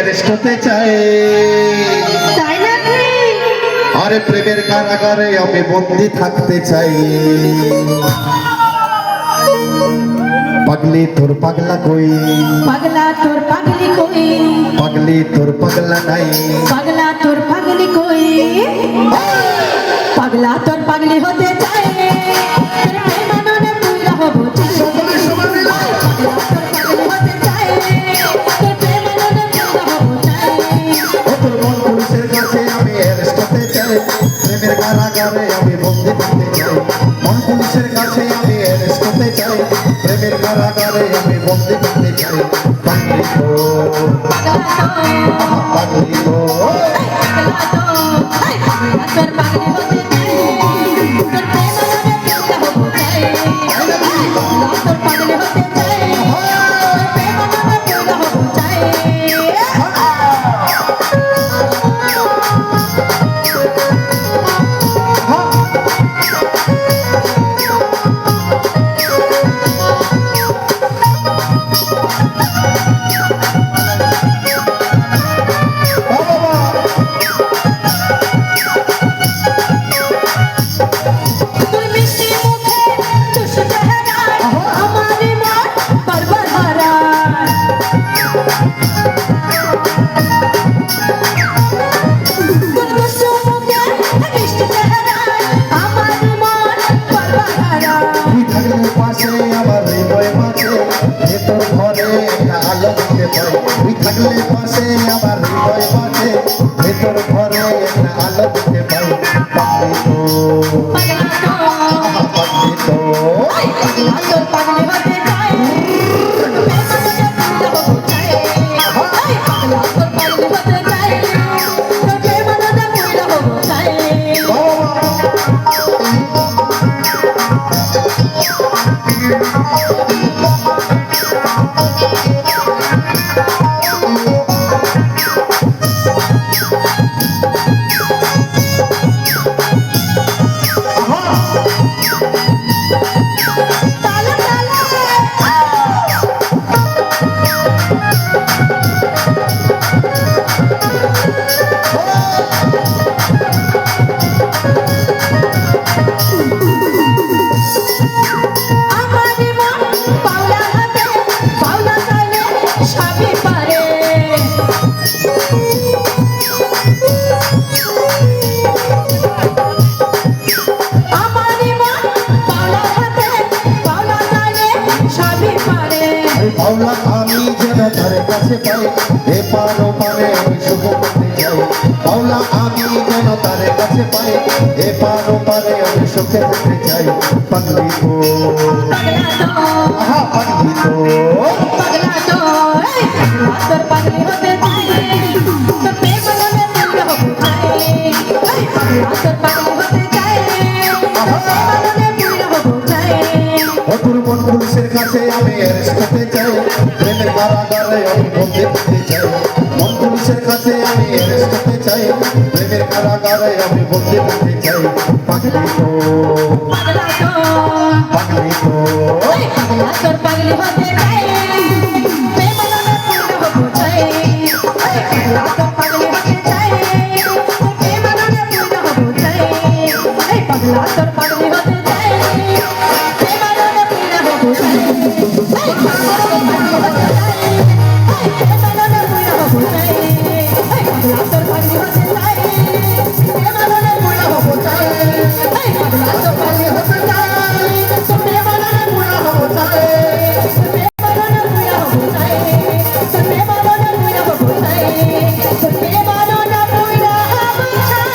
Arrest হতে চাই। তাই নাকি? আরে প্রেমের কারাগারে আমি বন্দি থাকতে চাই। পাগলি তোর পাগলা কই, পাগলা তোর পাগলি কই, পাগলি তোর পাগলা নাই। পাগলা তোর পাগলি কই, পাগলা তোর পাগলি হতে চাই। তোর প্রেমাননে পুরা হবো চাই। পাগলা তোর পাগলি হতে চাই। তোর প্রেমাননে পুরা হবো চাই। ও তোর মন পুলিশের কাছে আমি অ্যারেস্ট হতে চাই। প্রেমের কারাগারে আমি বন্দি থাকতে চাই। মন পুলিশের কাছে আমি অ্যারেস্ট হতে চাই। প্রেমের কারাগারে আমি বন্দি থাকতে চাই। পাগলি তো পাগলা তো, পাগলি তো পাগলা তো, পাগলা তোর পাগলি হতে চাই। তোর প্রেমাননে পুরা হবো চাই। পাগলা তোর পাগলি হতে চাই। তোর প্রেমাননে পুরা হবো চাই। তোর মিষ্টি মুখে দুষ্টু চেহারায় আমারই মন বারবার হারায়। তোর দুষ্টু মুখে মিষ্টি চেহারায় আমারই মন বারবার হারায়। তুই থাকলে পাশে আমার হৃদয় মাঝে ভেতর ঘরে একটা আলো দিতে পাই। তুই থাকলে পাশে আমার হৃদয় মাঝে ভেতর ঘরে একটা আলো দিতে পাই। পাগলি তো পাগলা তো, পাগলি তো পাগলা তোর পাগলি হতে চাই। তোর প্রেমাননে পুরা হবো চাই। পাগলা তোর পাগলি হতে চাই। তোর প্রেমাননে পুরা হবো চাই। তালে তালে আমারই মন পাওলা হাতে পাওলা তালে সবই পারে। আমারই মন পাওলা হাতে পাওলা তালে সবই পারে। এই পাওলা আমি যেন তার কাছে পাই। এপার ওপারে আমি শুভ করতে চাই। পাওলা আমি যেন তার কাছে পাই। এপার ওপারে আমি সুখে থাকতে চাই। পাগলি তো পাগলা তো, পাগলি তো পাগলা তো, পাগলা তোর পাগলি হতে চাই। তোর প্রেমাননে পুরা হবো চাই। পাগলা তোর পাগলি হতে চাই। তোর প্রেমাননে পুরা হবো চাই। অতুর মন পুলিশের কাছে আমি অ্যারেস্ট হতে চাই। প্রেমের কারাগারে আমি বন্দি থাকতে চাই। মন পুলিশের কাছে আমি অ্যারেস্ট হতে চাই। প্রেমের কারাগারে আমি বন্দি থাকতে চাই। পাগলি তো পাগলা তো, পাগলি তো পাগলা তোর পাগলি হতে চাই। প্রেমাননে পুরা হবো চাই। পাগলা তোর পাগলি হতে চাই। তোর প্রেমাননে পুরা হবো চাই। পাগলা তোর পাগলি হতে চাই। প্রেমাননে পুরা হবো চাই। পাগলা তোর পাগলি হতে চাই। প্রেমাননে পুরা হবো চাই। পাগলা তোর পাগলি হতে চাই। প্রেমাননে পুরা হবো চাই। পাগলা তোর পাগলি হতে চাই। তোর প্রেমাননে পুরা হবো চাই। তোর প্রেমাননে পুরা হবো চাই। তোর প্রেমাননে পুরা হবো চাই। তোর প্রেমাননে পুরা হবো চাই।